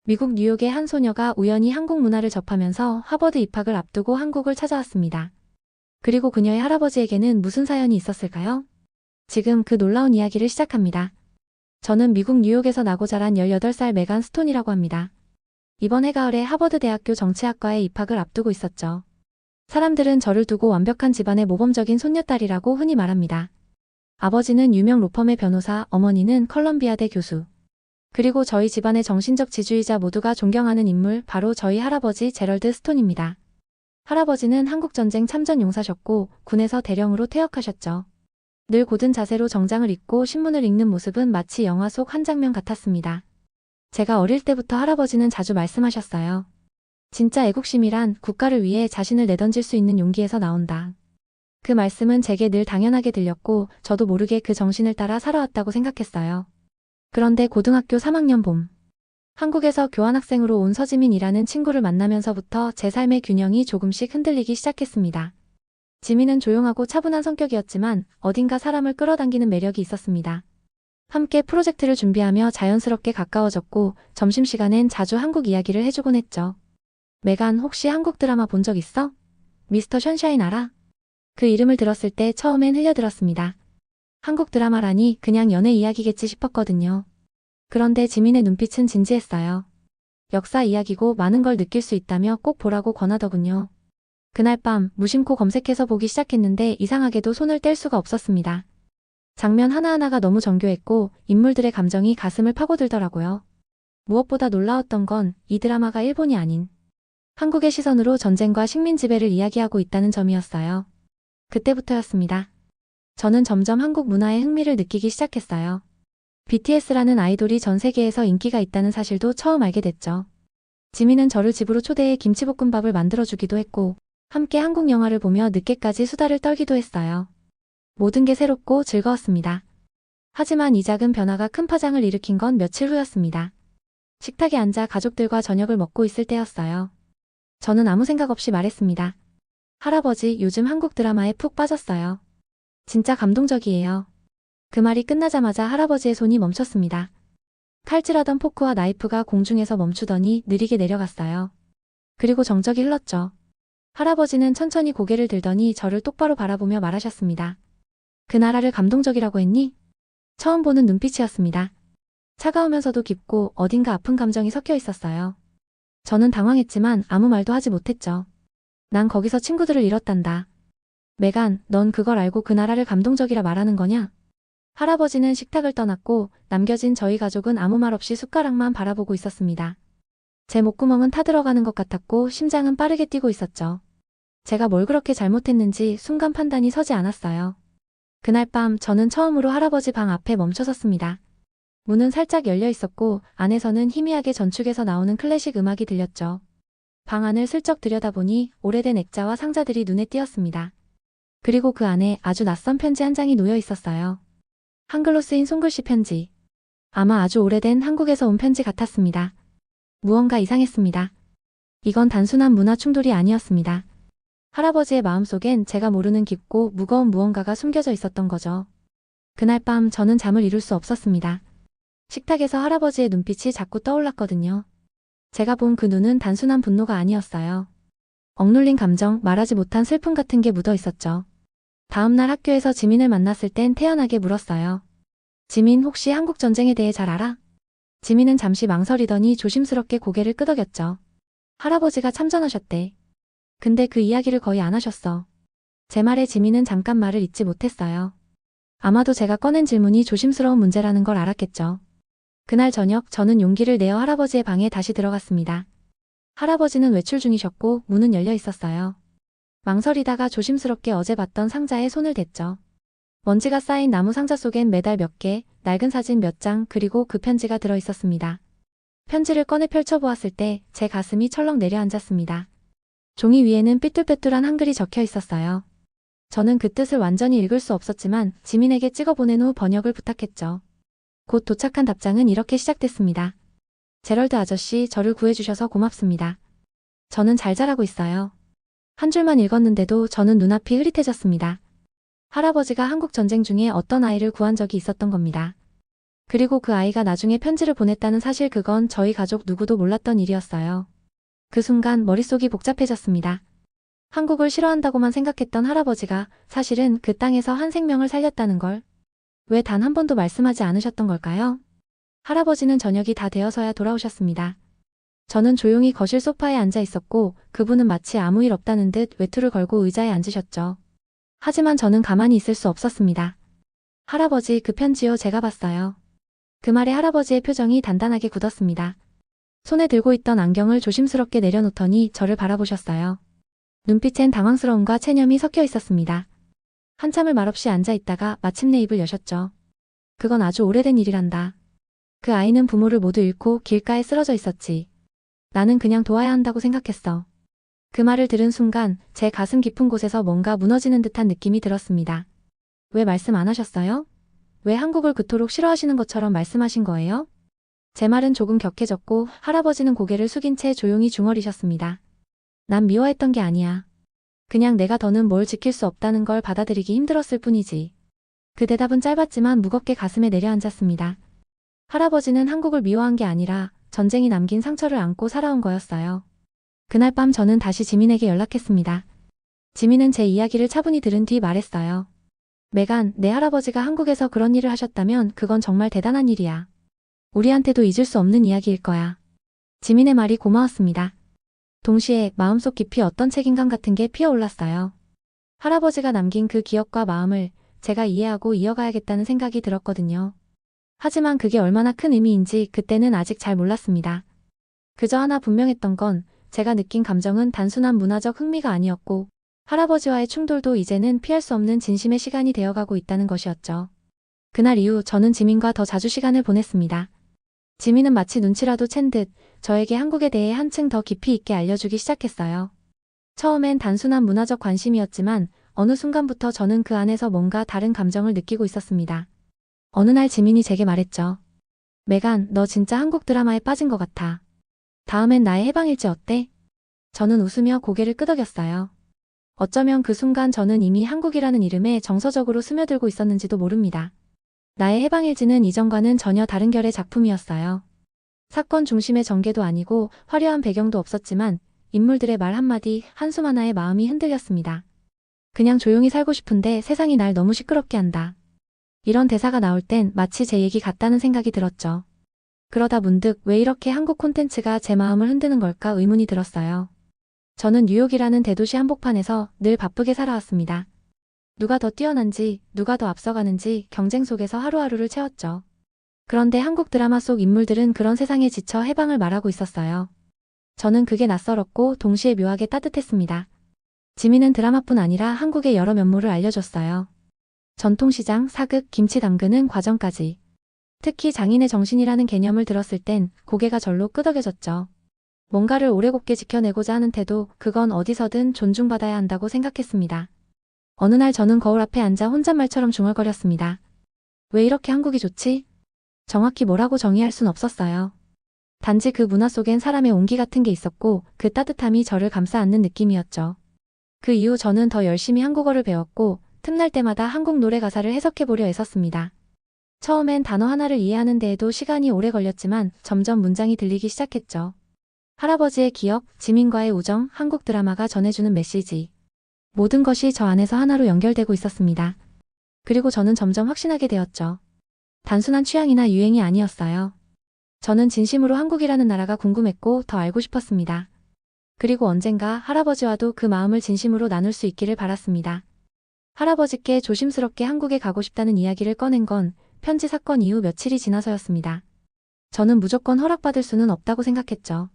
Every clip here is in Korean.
미국 뉴욕의 한 소녀가 우연히 한국 문화를 접하면서 하버드 입학을 앞두고 한국을 찾아왔습니다. 그리고 그녀의 할아버지에게는 무슨 사연이 있었을까요? 지금 그 놀라운 이야기를 시작합니다. 저는 미국 뉴욕에서 나고 자란 18살 메간 스톤이라고 합니다. 이번 해가을에 하버드 대학교 정치학과에 입학을 앞두고 있었죠. 사람들은 저를 두고 완벽한 집안의 모범적인 손녀딸이라고 흔히 말합니다. 아버지는 유명 로펌의 변호사, 어머니는 컬럼비아대 교수. 그리고 저희 집안의 정신적 지주이자 모두가 존경하는 인물, 바로 저희 할아버지 제럴드 스톤입니다. 할아버지는 한국전쟁 참전 용사셨고 군에서 대령으로 퇴역하셨죠. 늘 고든 자세로 정장을 입고 신문을 읽는 모습은 마치 영화 속 한 장면 같았습니다. 제가 어릴 때부터 할아버지는 자주 말씀하셨어요. 진짜 애국심이란 국가를 위해 자신을 내던질 수 있는 용기에서 나온다. 그 말씀은 제게 늘 당연하게 들렸고 저도 모르게 그 정신을 따라 살아왔다고 생각했어요. 그런데 고등학교 3학년 봄, 한국에서 교환학생으로 온 서지민이라는 친구를 만나면서부터 제 삶의 균형이 조금씩 흔들리기 시작했습니다. 지민은 조용하고 차분한 성격이었지만 어딘가 사람을 끌어당기는 매력이 있었습니다. 함께 프로젝트를 준비하며 자연스럽게 가까워졌고 점심시간엔 자주 한국 이야기를 해주곤 했죠. 메간, 혹시 한국 드라마 본 적 있어? 미스터 션샤인 알아? 그 이름을 들었을 때 처음엔 흘려들었습니다. 한국 드라마라니 그냥 연애 이야기겠지 싶었거든요. 그런데 지민의 눈빛은 진지했어요. 역사 이야기고 많은 걸 느낄 수 있다며 꼭 보라고 권하더군요. 그날 밤 무심코 검색해서 보기 시작했는데 이상하게도 손을 뗄 수가 없었습니다. 장면 하나하나가 너무 정교했고 인물들의 감정이 가슴을 파고들더라고요. 무엇보다 놀라웠던 건 이 드라마가 일본이 아닌 한국의 시선으로 전쟁과 식민 지배를 이야기하고 있다는 점이었어요. 그때부터였습니다. 저는 점점 한국 문화에 흥미를 느끼기 시작했어요. BTS라는 아이돌이 전 세계에서 인기가 있다는 사실도 처음 알게 됐죠. 지민은 저를 집으로 초대해 김치볶음밥을 만들어주기도 했고 함께 한국 영화를 보며 늦게까지 수다를 떨기도 했어요. 모든 게 새롭고 즐거웠습니다. 하지만 이 작은 변화가 큰 파장을 일으킨 건 며칠 후였습니다. 식탁에 앉아 가족들과 저녁을 먹고 있을 때였어요. 저는 아무 생각 없이 말했습니다. 할아버지, 요즘 한국 드라마에 푹 빠졌어요. 진짜 감동적이에요. 그 말이 끝나자마자 할아버지의 손이 멈췄습니다. 칼질하던 포크와 나이프가 공중에서 멈추더니 느리게 내려갔어요. 그리고 정적이 흘렀죠. 할아버지는 천천히 고개를 들더니 저를 똑바로 바라보며 말하셨습니다. 그 나라를 감동적이라고 했니? 처음 보는 눈빛이었습니다. 차가우면서도 깊고 어딘가 아픈 감정이 섞여 있었어요. 저는 당황했지만 아무 말도 하지 못했죠. 난 거기서 친구들을 잃었단다. 메간, 넌 그걸 알고 그 나라를 감동적이라 말하는 거냐? 할아버지는 식탁을 떠났고 남겨진 저희 가족은 아무 말 없이 숟가락만 바라보고 있었습니다. 제 목구멍은 타들어가는 것 같았고 심장은 빠르게 뛰고 있었죠. 제가 뭘 그렇게 잘못했는지 순간 판단이 서지 않았어요. 그날 밤 저는 처음으로 할아버지 방 앞에 멈춰섰습니다. 문은 살짝 열려 있었고 안에서는 희미하게 전축에서 나오는 클래식 음악이 들렸죠. 방 안을 슬쩍 들여다보니 오래된 액자와 상자들이 눈에 띄었습니다. 그리고 그 안에 아주 낯선 편지 한 장이 놓여 있었어요. 한글로 쓰인 손글씨 편지. 아마 아주 오래된 한국에서 온 편지 같았습니다. 무언가 이상했습니다. 이건 단순한 문화 충돌이 아니었습니다. 할아버지의 마음속엔 제가 모르는 깊고 무거운 무언가가 숨겨져 있었던 거죠. 그날 밤 저는 잠을 이룰 수 없었습니다. 식탁에서 할아버지의 눈빛이 자꾸 떠올랐거든요. 제가 본 그 눈은 단순한 분노가 아니었어요. 억눌린 감정, 말하지 못한 슬픔 같은 게 묻어 있었죠. 다음날 학교에서 지민을 만났을 땐 태연하게 물었어요. 지민, 혹시 한국 전쟁에 대해 잘 알아? 지민은 잠시 망설이더니 조심스럽게 고개를 끄덕였죠. 할아버지가 참전하셨대. 근데 그 이야기를 거의 안 하셨어. 제 말에 지민은 잠깐 말을 잇지 못했어요. 아마도 제가 꺼낸 질문이 조심스러운 문제라는 걸 알았겠죠. 그날 저녁 저는 용기를 내어 할아버지의 방에 다시 들어갔습니다. 할아버지는 외출 중이셨고 문은 열려 있었어요. 망설이다가 조심스럽게 어제 봤던 상자에 손을 댔죠. 먼지가 쌓인 나무 상자 속엔 메달 몇 개, 낡은 사진 몇 장, 그리고 그 편지가 들어 있었습니다. 편지를 꺼내 펼쳐보았을 때 제 가슴이 철렁 내려앉았습니다. 종이 위에는 삐뚤빼뚤한 한글이 적혀 있었어요. 저는 그 뜻을 완전히 읽을 수 없었지만 지민에게 찍어보낸 후 번역을 부탁했죠. 곧 도착한 답장은 이렇게 시작됐습니다. 제럴드 아저씨, 저를 구해주셔서 고맙습니다. 저는 잘 자라고 있어요. 한 줄만 읽었는데도 저는 눈앞이 흐릿해졌습니다. 할아버지가 한국 전쟁 중에 어떤 아이를 구한 적이 있었던 겁니다. 그리고 그 아이가 나중에 편지를 보냈다는 사실, 그건 저희 가족 누구도 몰랐던 일이었어요. 그 순간 머릿속이 복잡해졌습니다. 한국을 싫어한다고만 생각했던 할아버지가 사실은 그 땅에서 한 생명을 살렸다는 걸 왜 단 한 번도 말씀하지 않으셨던 걸까요? 할아버지는 저녁이 다 되어서야 돌아오셨습니다. 저는 조용히 거실 소파에 앉아 있었고 그분은 마치 아무 일 없다는 듯 외투를 걸고 의자에 앉으셨죠. 하지만 저는 가만히 있을 수 없었습니다. 할아버지, 그 편지요, 제가 봤어요. 그 말에 할아버지의 표정이 단단하게 굳었습니다. 손에 들고 있던 안경을 조심스럽게 내려놓더니 저를 바라보셨어요. 눈빛엔 당황스러움과 체념이 섞여 있었습니다. 한참을 말없이 앉아 있다가 마침내 입을 여셨죠. 그건 아주 오래된 일이란다. 그 아이는 부모를 모두 잃고 길가에 쓰러져 있었지. 나는 그냥 도와야 한다고 생각했어. 그 말을 들은 순간 제 가슴 깊은 곳에서 뭔가 무너지는 듯한 느낌이 들었습니다. 왜 말씀 안 하셨어요? 왜 한국을 그토록 싫어하시는 것처럼 말씀하신 거예요? 제 말은 조금 격해졌고 할아버지는 고개를 숙인 채 조용히 중얼이셨습니다. 난 미워했던 게 아니야. 그냥 내가 더는 뭘 지킬 수 없다는 걸 받아들이기 힘들었을 뿐이지. 그 대답은 짧았지만 무겁게 가슴에 내려앉았습니다. 할아버지는 한국을 미워한 게 아니라 전쟁이 남긴 상처를 안고 살아온 거였어요. 그날 밤 저는 다시 지민에게 연락했습니다. 지민은 제 이야기를 차분히 들은 뒤 말했어요. 메간, 내 할아버지가 한국에서 그런 일을 하셨다면 그건 정말 대단한 일이야. 우리한테도 잊을 수 없는 이야기일 거야. 지민의 말이 고마웠습니다. 동시에 마음속 깊이 어떤 책임감 같은 게 피어올랐어요. 할아버지가 남긴 그 기억과 마음을 제가 이해하고 이어가야겠다는 생각이 들었거든요. 하지만 그게 얼마나 큰 의미인지 그때는 아직 잘 몰랐습니다. 그저 하나 분명했던 건 제가 느낀 감정은 단순한 문화적 흥미가 아니었고 할아버지와의 충돌도 이제는 피할 수 없는 진심의 시간이 되어가고 있다는 것이었죠. 그날 이후 저는 지민과 더 자주 시간을 보냈습니다. 지민은 마치 눈치라도 챈 듯 저에게 한국에 대해 한층 더 깊이 있게 알려주기 시작했어요. 처음엔 단순한 문화적 관심이었지만 어느 순간부터 저는 그 안에서 뭔가 다른 감정을 느끼고 있었습니다. 어느 날 지민이 제게 말했죠. 메간, 너 진짜 한국 드라마에 빠진 것 같아. 다음엔 나의 해방일지 어때? 저는 웃으며 고개를 끄덕였어요. 어쩌면 그 순간 저는 이미 한국이라는 이름에 정서적으로 스며들고 있었는지도 모릅니다. 나의 해방일지는 이전과는 전혀 다른 결의 작품이었어요. 사건 중심의 전개도 아니고 화려한 배경도 없었지만 인물들의 말 한마디, 한숨 하나에 마음이 흔들렸습니다. 그냥 조용히 살고 싶은데 세상이 날 너무 시끄럽게 한다. 이런 대사가 나올 땐 마치 제 얘기 같다는 생각이 들었죠. 그러다 문득 왜 이렇게 한국 콘텐츠가 제 마음을 흔드는 걸까 의문이 들었어요. 저는 뉴욕이라는 대도시 한복판에서 늘 바쁘게 살아왔습니다. 누가 더 뛰어난지, 누가 더 앞서가는지 경쟁 속에서 하루하루를 채웠죠. 그런데 한국 드라마 속 인물들은 그런 세상에 지쳐 해방을 말하고 있었어요. 저는 그게 낯설었고 동시에 묘하게 따뜻했습니다. 지민은 드라마뿐 아니라 한국의 여러 면모를 알려줬어요. 전통시장, 사극, 김치 담그는 과정까지. 특히 장인의 정신이라는 개념을 들었을 땐 고개가 절로 끄덕여졌죠. 뭔가를 오래곱게 지켜내고자 하는 태도, 그건 어디서든 존중받아야 한다고 생각했습니다. 어느 날 저는 거울 앞에 앉아 혼잣말처럼 중얼거렸습니다. 왜 이렇게 한국이 좋지? 정확히 뭐라고 정의할 순 없었어요. 단지 그 문화 속엔 사람의 온기 같은 게 있었고 그 따뜻함이 저를 감싸 안는 느낌이었죠. 그 이후 저는 더 열심히 한국어를 배웠고 틈날 때마다 한국 노래 가사를 해석해보려 애썼습니다. 처음엔 단어 하나를 이해하는 데에도 시간이 오래 걸렸지만 점점 문장이 들리기 시작했죠. 할아버지의 기억, 지민과의 우정, 한국 드라마가 전해주는 메시지. 모든 것이 저 안에서 하나로 연결되고 있었습니다. 그리고 저는 점점 확신하게 되었죠. 단순한 취향이나 유행이 아니었어요. 저는 진심으로 한국이라는 나라가 궁금했고 더 알고 싶었습니다. 그리고 언젠가 할아버지와도 그 마음을 진심으로 나눌 수 있기를 바랐습니다. 할아버지께 조심스럽게 한국에 가고 싶다는 이야기를 꺼낸 건 편지 사건 이후 며칠이 지나서였습니다. 저는 무조건 허락받을 수는 없다고 생각했죠.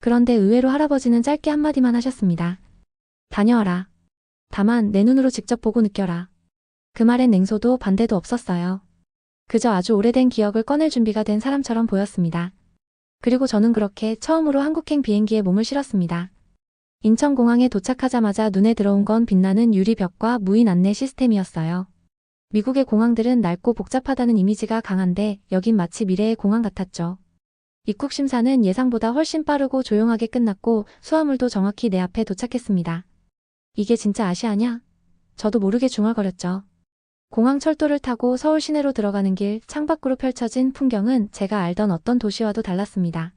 그런데 의외로 할아버지는 짧게 한마디만 하셨습니다. 다녀와라. 다만 내 눈으로 직접 보고 느껴라. 그 말엔 냉소도 반대도 없었어요. 그저 아주 오래된 기억을 꺼낼 준비가 된 사람처럼 보였습니다. 그리고 저는 그렇게 처음으로 한국행 비행기에 몸을 실었습니다. 인천공항에 도착하자마자 눈에 들어온 건 빛나는 유리벽과 무인 안내 시스템이었어요. 미국의 공항들은 낡고 복잡하다는 이미지가 강한데 여긴 마치 미래의 공항 같았죠. 입국 심사는 예상보다 훨씬 빠르고 조용하게 끝났고 수화물도 정확히 내 앞에 도착했습니다. 이게 진짜 아시아냐? 저도 모르게 중얼거렸죠. 공항철도를 타고 서울 시내로 들어가는 길 창밖으로 펼쳐진 풍경은 제가 알던 어떤 도시와도 달랐습니다.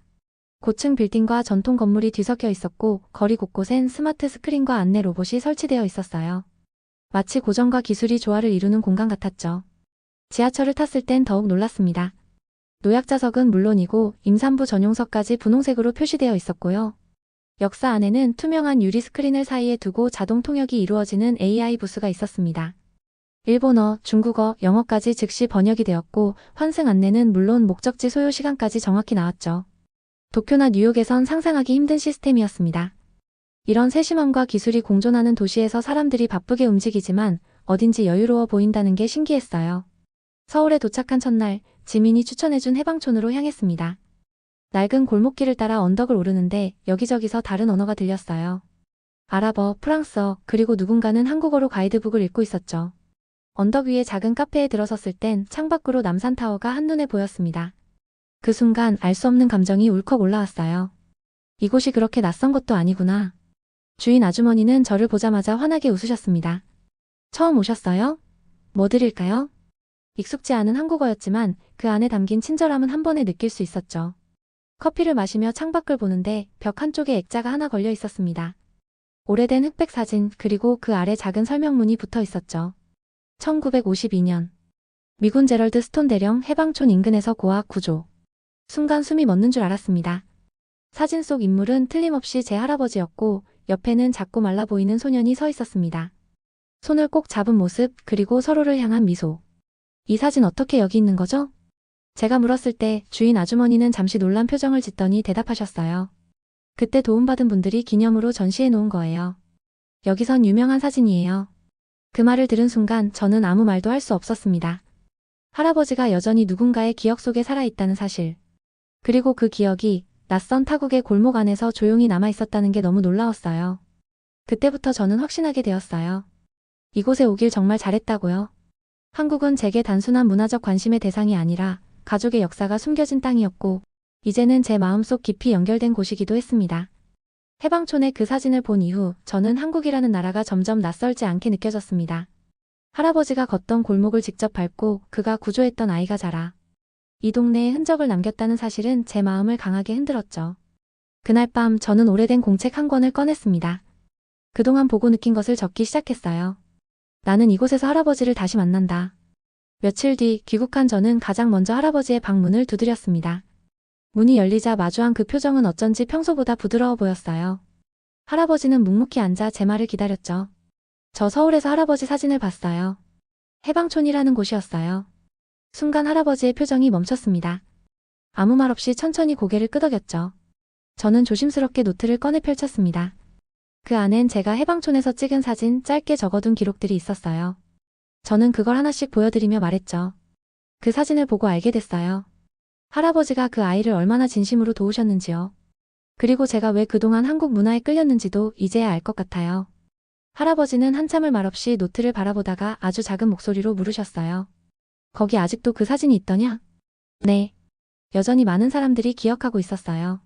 고층 빌딩과 전통 건물이 뒤섞여 있었고 거리 곳곳엔 스마트 스크린과 안내 로봇이 설치되어 있었어요. 마치 고전과 기술이 조화를 이루는 공간 같았죠. 지하철을 탔을 땐 더욱 놀랐습니다. 노약자석은 물론이고 임산부 전용석까지 분홍색으로 표시되어 있었고요. 역사 안에는 투명한 유리 스크린을 사이에 두고 자동 통역이 이루어지는 AI 부스가 있었습니다. 일본어, 중국어, 영어까지 즉시 번역이 되었고 환승 안내는 물론 목적지 소요 시간까지 정확히 나왔죠. 도쿄나 뉴욕에선 상상하기 힘든 시스템이었습니다. 이런 세심함과 기술이 공존하는 도시에서 사람들이 바쁘게 움직이지만 어딘지 여유로워 보인다는 게 신기했어요. 서울에 도착한 첫날, 지민이 추천해준 해방촌으로 향했습니다. 낡은 골목길을 따라 언덕을 오르는데 여기저기서 다른 언어가 들렸어요. 아랍어, 프랑스어, 그리고 누군가는 한국어로 가이드북을 읽고 있었죠. 언덕 위에 작은 카페에 들어섰을 땐 창밖으로 남산타워가 한눈에 보였습니다. 그 순간 알 수 없는 감정이 울컥 올라왔어요. 이곳이 그렇게 낯선 것도 아니구나. 주인 아주머니는 저를 보자마자 환하게 웃으셨습니다. 처음 오셨어요? 뭐 드릴까요? 익숙지 않은 한국어였지만 그 안에 담긴 친절함은 한 번에 느낄 수 있었죠. 커피를 마시며 창밖을 보는데 벽 한쪽에 액자가 하나 걸려 있었습니다. 오래된 흑백 사진 그리고 그 아래 작은 설명문이 붙어 있었죠. 1952년 미군 제럴드 스톤 대령 해방촌 인근에서 고아 구조. 순간 숨이 멎는 줄 알았습니다. 사진 속 인물은 틀림없이 제 할아버지였고 옆에는 작고 말라 보이는 소년이 서 있었습니다. 손을 꼭 잡은 모습 그리고 서로를 향한 미소. 이 사진 어떻게 여기 있는 거죠? 제가 물었을 때 주인 아주머니는 잠시 놀란 표정을 짓더니 대답하셨어요. 그때 도움받은 분들이 기념으로 전시해 놓은 거예요. 여기선 유명한 사진이에요. 그 말을 들은 순간 저는 아무 말도 할 수 없었습니다. 할아버지가 여전히 누군가의 기억 속에 살아있다는 사실. 그리고 그 기억이 낯선 타국의 골목 안에서 조용히 남아있었다는 게 너무 놀라웠어요. 그때부터 저는 확신하게 되었어요. 이곳에 오길 정말 잘했다고요. 한국은 제게 단순한 문화적 관심의 대상이 아니라 가족의 역사가 숨겨진 땅이었고 이제는 제 마음속 깊이 연결된 곳이기도 했습니다. 해방촌의 그 사진을 본 이후 저는 한국이라는 나라가 점점 낯설지 않게 느껴졌습니다. 할아버지가 걷던 골목을 직접 밟고 그가 구조했던 아이가 자라 이 동네에 흔적을 남겼다는 사실은 제 마음을 강하게 흔들었죠. 그날 밤 저는 오래된 공책 한 권을 꺼냈습니다. 그동안 보고 느낀 것을 적기 시작했어요. 나는 이곳에서 할아버지를 다시 만난다. 며칠 뒤 귀국한 저는 가장 먼저 할아버지의 방문을 두드렸습니다. 문이 열리자 마주한 그 표정은 어쩐지 평소보다 부드러워 보였어요. 할아버지는 묵묵히 앉아 제 말을 기다렸죠. 저 서울에서 할아버지 사진을 봤어요. 해방촌이라는 곳이었어요. 순간 할아버지의 표정이 멈췄습니다. 아무 말 없이 천천히 고개를 끄덕였죠. 저는 조심스럽게 노트를 꺼내 펼쳤습니다. 그 안엔 제가 해방촌에서 찍은 사진 짧게 적어둔 기록들이 있었어요. 저는 그걸 하나씩 보여드리며 말했죠. 그 사진을 보고 알게 됐어요. 할아버지가 그 아이를 얼마나 진심으로 도우셨는지요. 그리고 제가 왜 그동안 한국 문화에 끌렸는지도 이제야 알 것 같아요. 할아버지는 한참을 말없이 노트를 바라보다가 아주 작은 목소리로 물으셨어요. 거기 아직도 그 사진이 있더냐? 네. 여전히 많은 사람들이 기억하고 있었어요.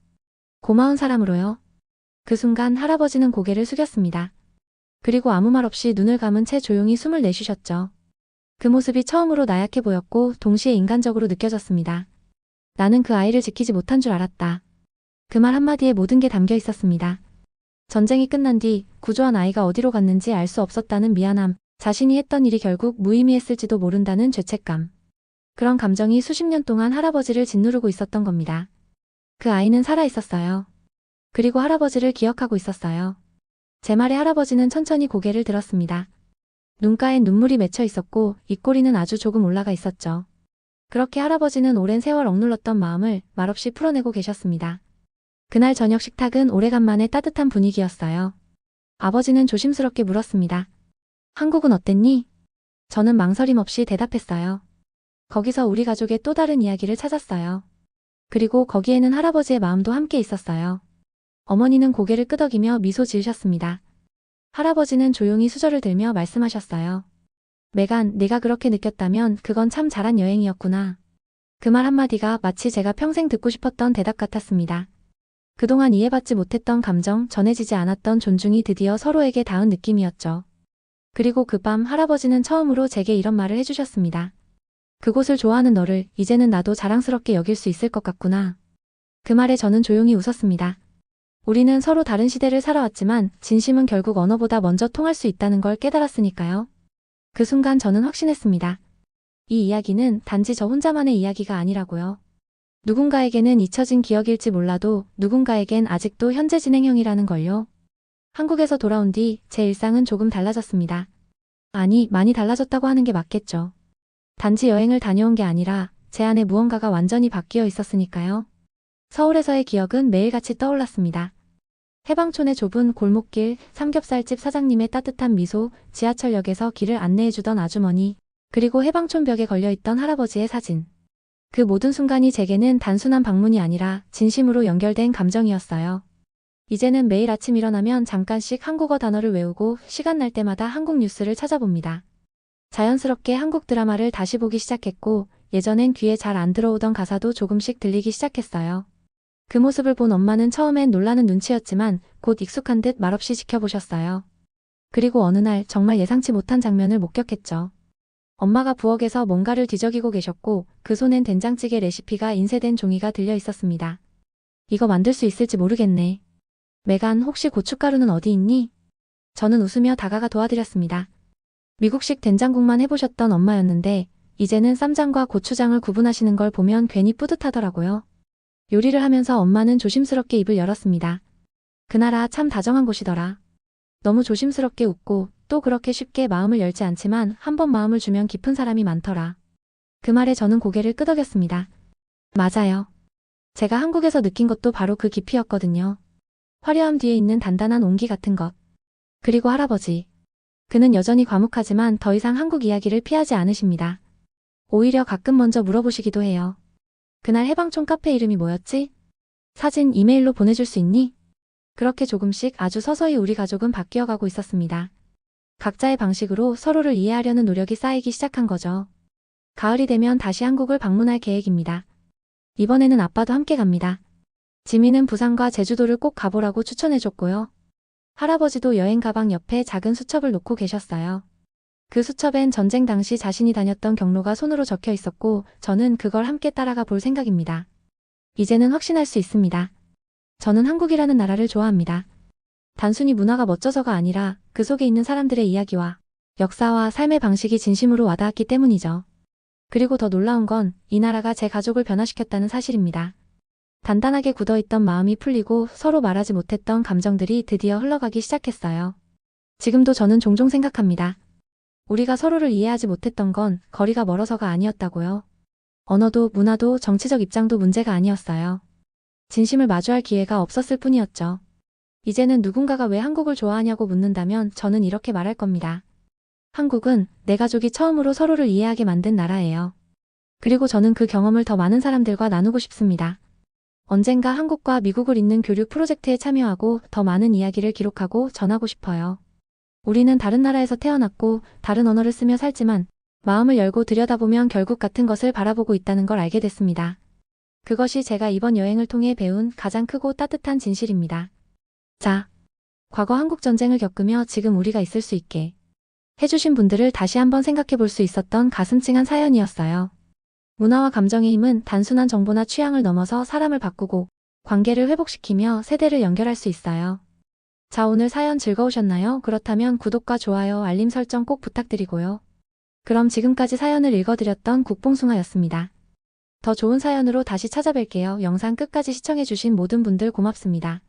고마운 사람으로요. 그 순간 할아버지는 고개를 숙였습니다. 그리고 아무 말 없이 눈을 감은 채 조용히 숨을 내쉬셨죠. 그 모습이 처음으로 나약해 보였고 동시에 인간적으로 느껴졌습니다. 나는 그 아이를 지키지 못한 줄 알았다. 그 말 한마디에 모든 게 담겨 있었습니다. 전쟁이 끝난 뒤 구조한 아이가 어디로 갔는지 알 수 없었다는 미안함, 자신이 했던 일이 결국 무의미했을지도 모른다는 죄책감. 그런 감정이 수십 년 동안 할아버지를 짓누르고 있었던 겁니다. 그 아이는 살아있었어요. 그리고 할아버지를 기억하고 있었어요. 제 말에 할아버지는 천천히 고개를 들었습니다. 눈가엔 눈물이 맺혀 있었고 입꼬리는 아주 조금 올라가 있었죠. 그렇게 할아버지는 오랜 세월 억눌렀던 마음을 말없이 풀어내고 계셨습니다. 그날 저녁 식탁은 오래간만에 따뜻한 분위기였어요. 아버지는 조심스럽게 물었습니다. 한국은 어땠니? 저는 망설임 없이 대답했어요. 거기서 우리 가족의 또 다른 이야기를 찾았어요. 그리고 거기에는 할아버지의 마음도 함께 있었어요. 어머니는 고개를 끄덕이며 미소 지으셨습니다. 할아버지는 조용히 수저를 들며 말씀하셨어요. 메간, 네가 그렇게 느꼈다면 그건 참 잘한 여행이었구나. 그 말 한마디가 마치 제가 평생 듣고 싶었던 대답 같았습니다. 그동안 이해받지 못했던 감정, 전해지지 않았던 존중이 드디어 서로에게 닿은 느낌이었죠. 그리고 그 밤 할아버지는 처음으로 제게 이런 말을 해주셨습니다. 그곳을 좋아하는 너를 이제는 나도 자랑스럽게 여길 수 있을 것 같구나. 그 말에 저는 조용히 웃었습니다. 우리는 서로 다른 시대를 살아왔지만 진심은 결국 언어보다 먼저 통할 수 있다는 걸 깨달았으니까요. 그 순간 저는 확신했습니다. 이 이야기는 단지 저 혼자만의 이야기가 아니라고요. 누군가에게는 잊혀진 기억일지 몰라도 누군가에겐 아직도 현재 진행형이라는 걸요. 한국에서 돌아온 뒤 제 일상은 조금 달라졌습니다. 아니, 많이 달라졌다고 하는 게 맞겠죠. 단지 여행을 다녀온 게 아니라 제 안에 무언가가 완전히 바뀌어 있었으니까요. 서울에서의 기억은 매일같이 떠올랐습니다. 해방촌의 좁은 골목길, 삼겹살집 사장님의 따뜻한 미소, 지하철역에서 길을 안내해주던 아주머니, 그리고 해방촌 벽에 걸려있던 할아버지의 사진. 그 모든 순간이 제게는 단순한 방문이 아니라 진심으로 연결된 감정이었어요. 이제는 매일 아침 일어나면 잠깐씩 한국어 단어를 외우고 시간 날 때마다 한국 뉴스를 찾아봅니다. 자연스럽게 한국 드라마를 다시 보기 시작했고 예전엔 귀에 잘 안 들어오던 가사도 조금씩 들리기 시작했어요. 그 모습을 본 엄마는 처음엔 놀라는 눈치였지만 곧 익숙한 듯 말없이 지켜보셨어요. 그리고 어느 날 정말 예상치 못한 장면을 목격했죠. 엄마가 부엌에서 뭔가를 뒤적이고 계셨고 그 손엔 된장찌개 레시피가 인쇄된 종이가 들려 있었습니다. 이거 만들 수 있을지 모르겠네. 메간, 혹시 고춧가루는 어디 있니? 저는 웃으며 다가가 도와드렸습니다. 미국식 된장국만 해보셨던 엄마였는데 이제는 쌈장과 고추장을 구분하시는 걸 보면 괜히 뿌듯하더라고요. 요리를 하면서 엄마는 조심스럽게 입을 열었습니다. 그 나라 참 다정한 곳이더라. 너무 조심스럽게 웃고 또 그렇게 쉽게 마음을 열지 않지만 한번 마음을 주면 깊은 사람이 많더라. 그 말에 저는 고개를 끄덕였습니다. 맞아요. 제가 한국에서 느낀 것도 바로 그 깊이였거든요. 화려함 뒤에 있는 단단한 온기 같은 것. 그리고 할아버지. 그는 여전히 과묵하지만 더 이상 한국 이야기를 피하지 않으십니다. 오히려 가끔 먼저 물어보시기도 해요. 그날 해방촌 카페 이름이 뭐였지? 사진 이메일로 보내줄 수 있니? 그렇게 조금씩 아주 서서히 우리 가족은 바뀌어가고 있었습니다. 각자의 방식으로 서로를 이해하려는 노력이 쌓이기 시작한 거죠. 가을이 되면 다시 한국을 방문할 계획입니다. 이번에는 아빠도 함께 갑니다. 지민은 부산과 제주도를 꼭 가보라고 추천해줬고요. 할아버지도 여행 가방 옆에 작은 수첩을 놓고 계셨어요. 그 수첩엔 전쟁 당시 자신이 다녔던 경로가 손으로 적혀 있었고 저는 그걸 함께 따라가 볼 생각입니다. 이제는 확신할 수 있습니다. 저는 한국이라는 나라를 좋아합니다. 단순히 문화가 멋져서가 아니라 그 속에 있는 사람들의 이야기와 역사와 삶의 방식이 진심으로 와닿았기 때문이죠. 그리고 더 놀라운 건 이 나라가 제 가족을 변화시켰다는 사실입니다. 단단하게 굳어있던 마음이 풀리고 서로 말하지 못했던 감정들이 드디어 흘러가기 시작했어요. 지금도 저는 종종 생각합니다. 우리가 서로를 이해하지 못했던 건 거리가 멀어서가 아니었다고요. 언어도 문화도 정치적 입장도 문제가 아니었어요. 진심을 마주할 기회가 없었을 뿐이었죠. 이제는 누군가가 왜 한국을 좋아하냐고 묻는다면 저는 이렇게 말할 겁니다. 한국은 내 가족이 처음으로 서로를 이해하게 만든 나라예요. 그리고 저는 그 경험을 더 많은 사람들과 나누고 싶습니다. 언젠가 한국과 미국을 잇는 교류 프로젝트에 참여하고 더 많은 이야기를 기록하고 전하고 싶어요. 우리는 다른 나라에서 태어났고 다른 언어를 쓰며 살지만 마음을 열고 들여다보면 결국 같은 것을 바라보고 있다는 걸 알게 됐습니다. 그것이 제가 이번 여행을 통해 배운 가장 크고 따뜻한 진실입니다. 자, 과거 한국 전쟁을 겪으며 지금 우리가 있을 수 있게 해주신 분들을 다시 한번 생각해 볼 수 있었던 가슴 찡한 사연이었어요. 문화와 감정의 힘은 단순한 정보나 취향을 넘어서 사람을 바꾸고 관계를 회복시키며 세대를 연결할 수 있어요. 자, 오늘 사연 즐거우셨나요? 그렇다면 구독과 좋아요, 알림 설정 꼭 부탁드리고요. 그럼 지금까지 사연을 읽어드렸던 국뽕숭아였습니다. 더 좋은 사연으로 다시 찾아뵐게요. 영상 끝까지 시청해주신 모든 분들 고맙습니다.